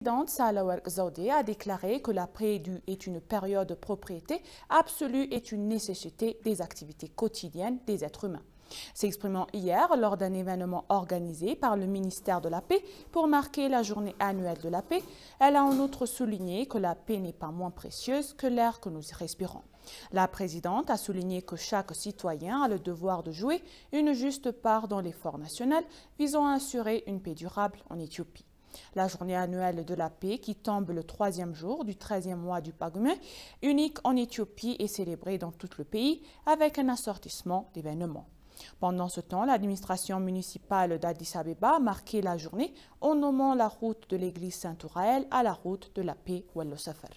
présidente Sahle-Work Zewde a déclaré que la paix est une période de propriété absolue et une nécessité des activités quotidiennes des êtres humains. S'exprimant hier lors d'un événement organisé par le ministère de la Paix pour marquer la journée annuelle de la paix, elle a en outre souligné que la paix n'est pas moins précieuse que l'air que nous respirons. La présidente a souligné que chaque citoyen a le devoir de jouer une juste part dans l'effort national visant à assurer une paix durable en Éthiopie. La journée annuelle de la paix, qui tombe le 3e jour du 13e mois du Pagumé, unique en Éthiopie, est célébrée dans tout le pays avec un assortissement d'événements. Pendant ce temps, l'administration municipale d'Addis Abeba a marqué la journée en nommant la route de l'église Saint-Ouraël à la route de la paix Wallo Safar.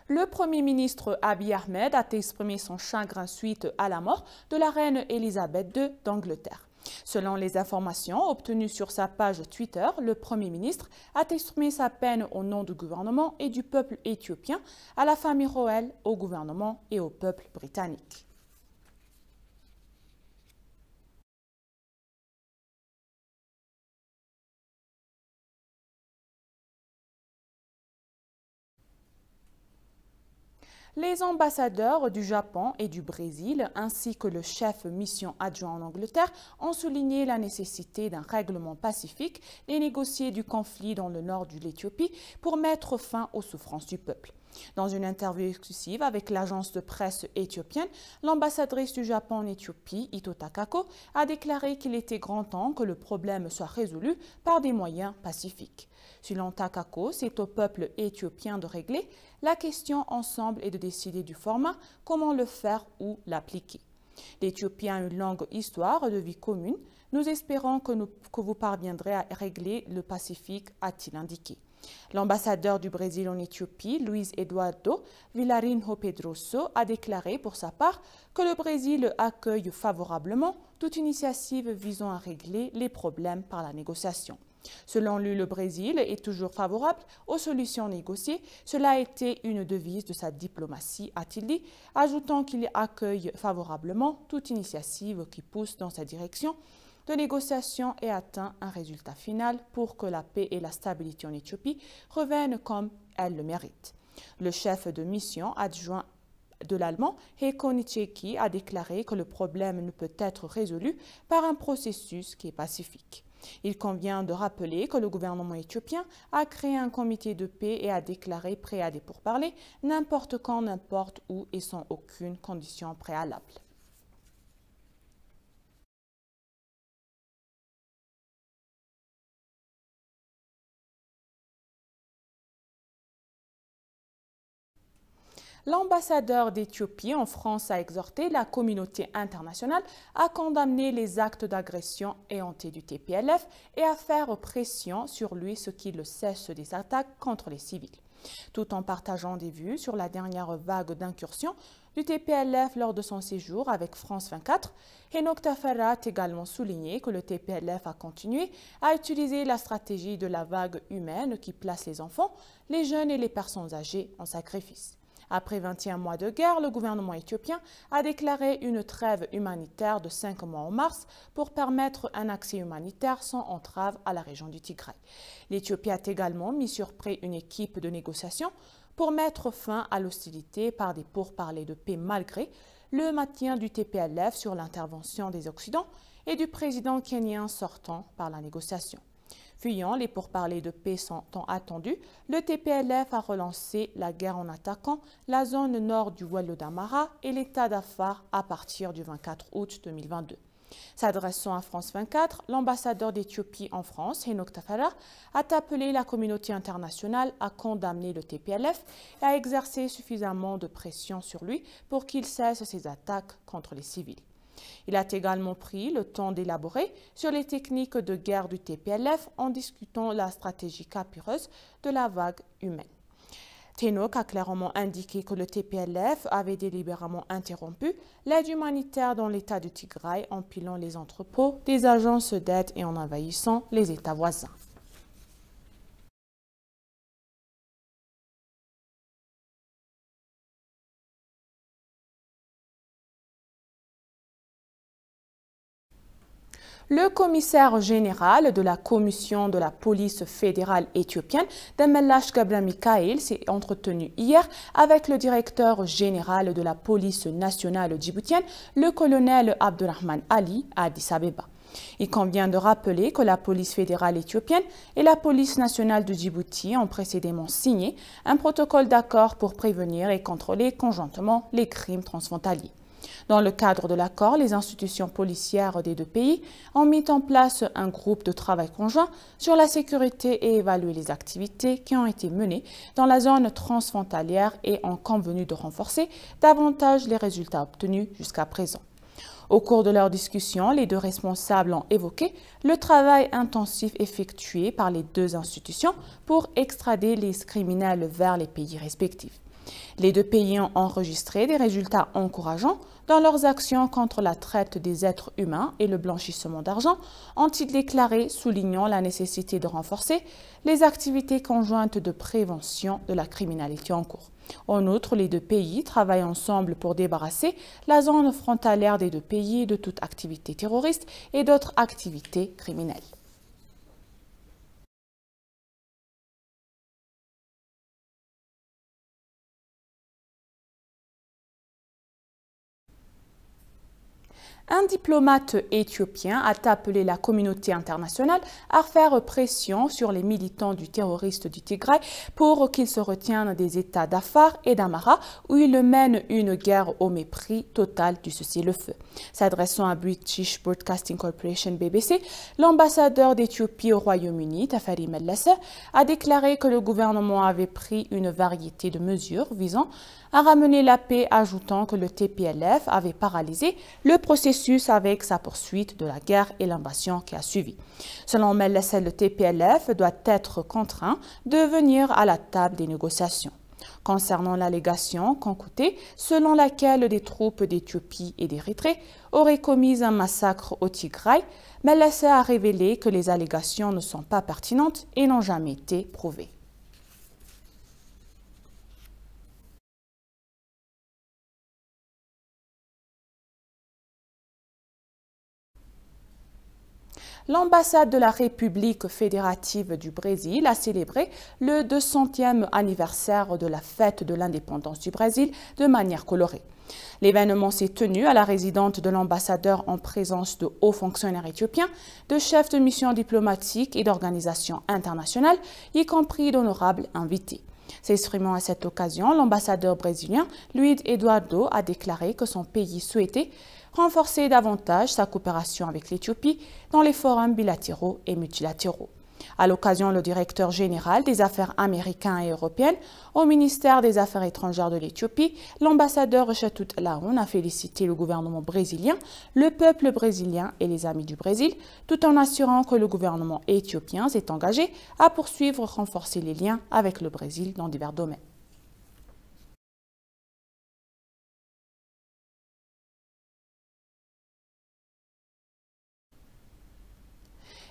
Le Premier ministre Abiy Ahmed a exprimé son chagrin suite à la mort de la reine Elisabeth II d'Angleterre. Selon les informations obtenues sur sa page Twitter, le Premier ministre a exprimé sa peine au nom du gouvernement et du peuple éthiopien, à la famille royale, au gouvernement et au peuple britannique. Les ambassadeurs du Japon et du Brésil, ainsi que le chef mission adjoint en Angleterre, ont souligné la nécessité d'un règlement pacifique et négocié du conflit dans le nord de l'Éthiopie pour mettre fin aux souffrances du peuple. Dans une interview exclusive avec l'agence de presse éthiopienne, l'ambassadrice du Japon en Éthiopie, Ito Takako, a déclaré qu'il était grand temps que le problème soit résolu par des moyens pacifiques. Selon Takako, c'est au peuple éthiopien de régler la question ensemble et de décider du format, comment le faire ou l'appliquer. L'Éthiopie a une longue histoire de vie commune. Nous espérons que vous parviendrez à régler le Pacifique, a-t-il indiqué. L'ambassadeur du Brésil en Éthiopie, Luiz Eduardo Vilarinho Pedroso, a déclaré pour sa part que le Brésil accueille favorablement toute initiative visant à régler les problèmes par la négociation. Selon lui, le Brésil est toujours favorable aux solutions négociées. Cela a été une devise de sa diplomatie, a-t-il dit, ajoutant qu'il accueille favorablement toute initiative qui pousse dans sa direction de négociation et atteint un résultat final pour que la paix et la stabilité en Éthiopie reviennent comme elles le méritent. Le chef de mission adjoint de l'Allemand, Heiko Nicheki, a déclaré que le problème ne peut être résolu par un processus qui est pacifique. Il convient de rappeler que le gouvernement éthiopien a créé un comité de paix et a déclaré prêt à des pourparlers n'importe quand, n'importe où et sans aucune condition préalable. L'ambassadeur d'Éthiopie en France a exhorté la communauté internationale à condamner les actes d'agression éhontés du TPLF et à faire pression sur lui ce qui le cesse des attaques contre les civils. Tout en partageant des vues sur la dernière vague d'incursion du TPLF lors de son séjour avec France 24, Enoch Tafara a également souligné que le TPLF a continué à utiliser la stratégie de la vague humaine qui place les enfants, les jeunes et les personnes âgées en sacrifice. Après 21 mois de guerre, le gouvernement éthiopien a déclaré une trêve humanitaire de 5 mois en mars pour permettre un accès humanitaire sans entrave à la région du Tigray. L'Éthiopie a également mis sur pied une équipe de négociation pour mettre fin à l'hostilité par des pourparlers de paix malgré le maintien du TPLF sur l'intervention des Occidentaux et du président kenyan sortant par la négociation. Fuyant les pourparlers de paix tant attendus, le TPLF a relancé la guerre en attaquant la zone nord du Wallo d'Amara et l'État d'Afar à partir du 24 août 2022. S'adressant à France 24, l'ambassadeur d'Éthiopie en France, Enoch Tafara, a appelé la communauté internationale à condamner le TPLF et à exercer suffisamment de pression sur lui pour qu'il cesse ses attaques contre les civils. Il a également pris le temps d'élaborer sur les techniques de guerre du TPLF en discutant la stratégie capireuse de la vague humaine. Enoch a clairement indiqué que le TPLF avait délibérément interrompu l'aide humanitaire dans l'État du Tigray en pilant les entrepôts des agences d'aide et en envahissant les États voisins. Le commissaire général de la commission de la police fédérale éthiopienne, Demellash Gabra Mikael, s'est entretenu hier avec le directeur général de la police nationale djiboutienne, le colonel Abdurrahman Ali, à Addis Abeba. Il convient de rappeler que la police fédérale éthiopienne et la police nationale de Djibouti ont précédemment signé un protocole d'accord pour prévenir et contrôler conjointement les crimes transfrontaliers. Dans le cadre de l'accord, les institutions policières des deux pays ont mis en place un groupe de travail conjoint sur la sécurité et évalué les activités qui ont été menées dans la zone transfrontalière et ont convenu de renforcer davantage les résultats obtenus jusqu'à présent. Au cours de leur discussion, les deux responsables ont évoqué le travail intensif effectué par les deux institutions pour extrader les criminels vers les pays respectifs. Les deux pays ont enregistré des résultats encourageants dans leurs actions contre la traite des êtres humains et le blanchissement d'argent, ont-ils déclaré, soulignant la nécessité de renforcer les activités conjointes de prévention de la criminalité en cours. En outre, les deux pays travaillent ensemble pour débarrasser la zone frontalière des deux pays de toute activité terroriste et d'autres activités criminelles. Un diplomate éthiopien a appelé la communauté internationale à faire pression sur les militants du terroriste du Tigray pour qu'ils se retiennent des États d'Afar et d'Amara où ils mènent une guerre au mépris total du cessez-le-feu. S'adressant à British Broadcasting Corporation BBC, l'ambassadeur d'Éthiopie au Royaume-Uni, Tafari Mellesse, a déclaré que le gouvernement avait pris une variété de mesures visant à ramener la paix, ajoutant que le TPLF avait paralysé le processus avec sa poursuite de la guerre et l'invasion qui a suivi. Selon Mellesse, le TPLF doit être contraint de venir à la table des négociations. Concernant l'allégation concoctée selon laquelle des troupes d'Éthiopie et d'Érythrée auraient commis un massacre au Tigray, Mellesse a révélé que les allégations ne sont pas pertinentes et n'ont jamais été prouvées. L'ambassade de la République fédérative du Brésil a célébré le 200e anniversaire de la fête de l'indépendance du Brésil de manière colorée. L'événement s'est tenu à la résidence de l'ambassadeur en présence de hauts fonctionnaires éthiopiens, de chefs de mission diplomatiques et d'organisations internationales, y compris d'honorables invités. S'exprimant à cette occasion, l'ambassadeur brésilien Luiz Eduardo a déclaré que son pays souhaitait renforcer davantage sa coopération avec l'Éthiopie dans les forums bilatéraux et multilatéraux. À l'occasion, le directeur général des affaires américaines et européennes au ministère des Affaires étrangères de l'Éthiopie, l'ambassadeur Chatut Laoun, a félicité le gouvernement brésilien, le peuple brésilien et les amis du Brésil, tout en assurant que le gouvernement éthiopien s'est engagé à poursuivre et renforcer les liens avec le Brésil dans divers domaines.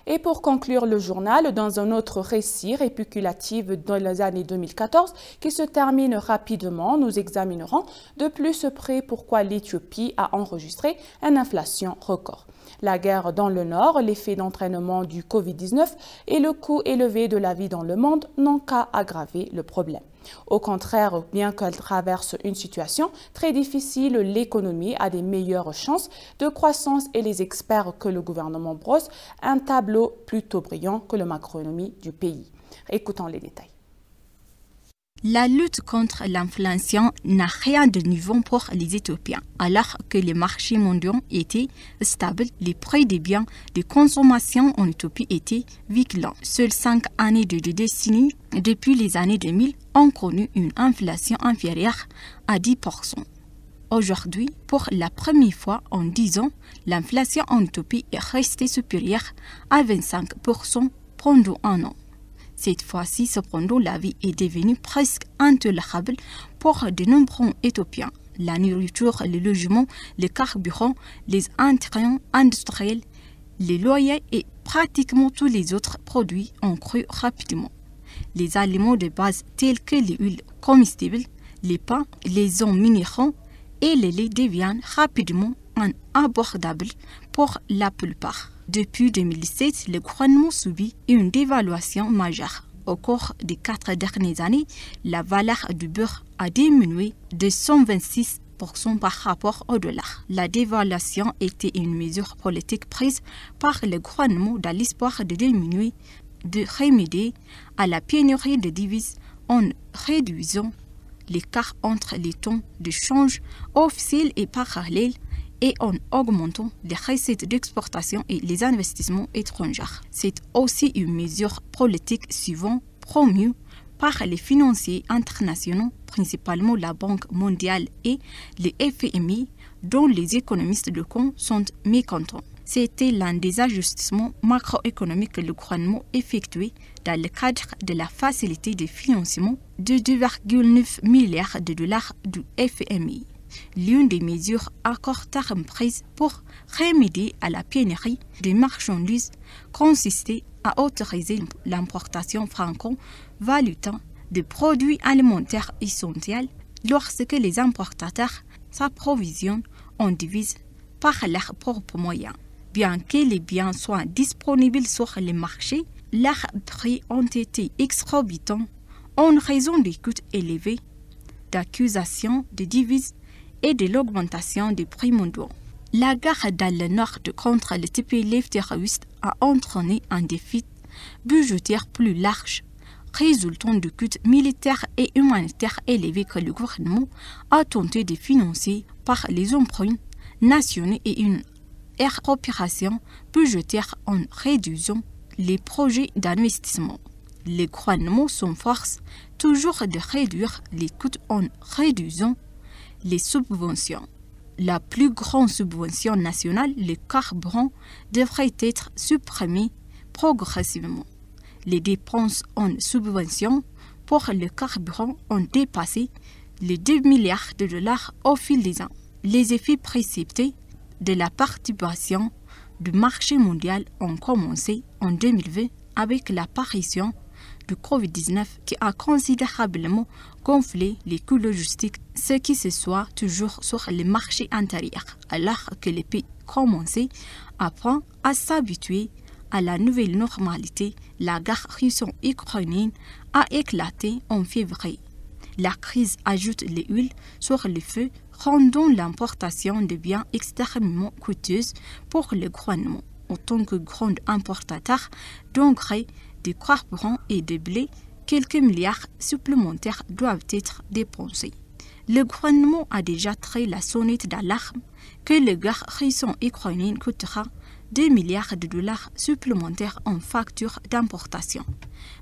Et pour conclure le journal, dans un autre récit répéculatif dans les années 2014 qui se termine rapidement, nous examinerons de plus près pourquoi l'Éthiopie a enregistré une inflation record. La guerre dans le Nord, l'effet d'entraînement du Covid-19 et le coût élevé de la vie dans le monde n'ont qu'à aggraver le problème. Au contraire, bien qu'elle traverse une situation très difficile, l'économie a des meilleures chances de croissance et les experts que le gouvernement brosse un tableau plutôt brillant que la macroéconomie du pays. Écoutons les détails. La lutte contre l'inflation n'a rien de nouveau pour les Éthiopiens. Alors que les marchés mondiaux étaient stables, les prix des biens de consommation en Éthiopie étaient vigilants. Seules 5 années de décennies depuis les années 2000 ont connu une inflation inférieure à 10%. Aujourd'hui, pour la première fois en 10 ans, l'inflation en Éthiopie est restée supérieure à 25% pendant un an. Cette fois-ci, cependant, la vie est devenue presque intolérable pour de nombreux Éthiopiens. La nourriture, le logement, le carburant, les intrants industriels, les loyers et pratiquement tous les autres produits ont crû rapidement. Les aliments de base tels que les huiles comestibles, les pains, les eaux minéraux et les laits deviennent rapidement inabordables pour la plupart. Depuis 2017, le gouvernement subit une dévaluation majeure. Au cours des 4 dernières années, la valeur du beurre a diminué de 126% par rapport au dollar. La dévaluation était une mesure politique prise par le gouvernement dans l'espoir de remédier à la pénurie de devises en réduisant l'écart entre les taux de change officiels et parallèles et en augmentant les recettes d'exportation et les investissements étrangers. C'est aussi une mesure politique souvent promue par les financiers internationaux, principalement la Banque mondiale et le FMI, dont les économistes de compte sont mécontents. C'était l'un des ajustements macroéconomiques que le gouvernement effectuait dans le cadre de la facilité de financement de 2,9 milliards de dollars du FMI. L'une des mesures à court terme prises pour remédier à la pénurie des marchandises consistait à autoriser l'importation franco-valuta de produits alimentaires essentiels lorsque les importateurs s'approvisionnent en devises par leurs propres moyens. Bien que les biens soient disponibles sur les marchés, leurs prix ont été exorbitants en raison des coûts élevés d'acquisition de devises et de l'augmentation des prix mondiaux. La guerre dans le nord contre le TPLF terroriste a entraîné un défi budgétaire plus large, résultant de coûts militaires et humanitaires élevés que le gouvernement a tenté de financer par les emprunts nationaux et une opération budgétaire en réduisant les projets d'investissement. Le gouvernement s'efforce toujours de réduire les coûts en réduisant les subventions. La plus grande subvention nationale, le carburant, devrait être supprimée progressivement. Les dépenses en subvention pour le carburant ont dépassé les 2 milliards de dollars au fil des ans. Les effets précipités de la participation du marché mondial ont commencé en 2020 avec l'apparition du Covid-19 qui a considérablement gonflé les coûts logistiques, ce qui se soit toujours sur les marchés intérieurs, alors que les pays commençaient à s'habituer à la nouvelle normalité. La guerre russo-ukrainienne a éclaté en février. La crise ajoute l'huile sur le feu, rendant l'importation de biens extrêmement coûteuse pour le gouvernement. En tant que grand importateur d'engrais, de carburant et de blé, quelques milliards supplémentaires doivent être dépensés. Le gouvernement a déjà tiré la sonnette d'alarme que la guerre russo-ukrainienne coûtera 2 milliards de dollars supplémentaires en factures d'importation.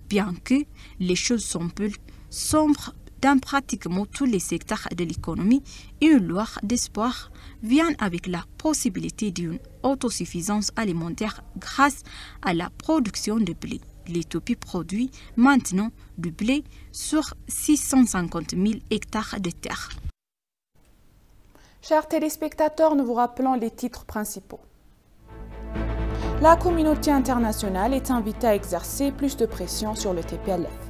Bien que les choses sont peu sombres dans pratiquement tous les secteurs de l'économie, une lueur d'espoir vient avec la possibilité d'une autosuffisance alimentaire grâce à la production de blé. L'Éthiopie produit maintenant du blé sur 650 000 hectares de terre. Chers téléspectateurs, nous vous rappelons les titres principaux. La communauté internationale est invitée à exercer plus de pression sur le TPLF.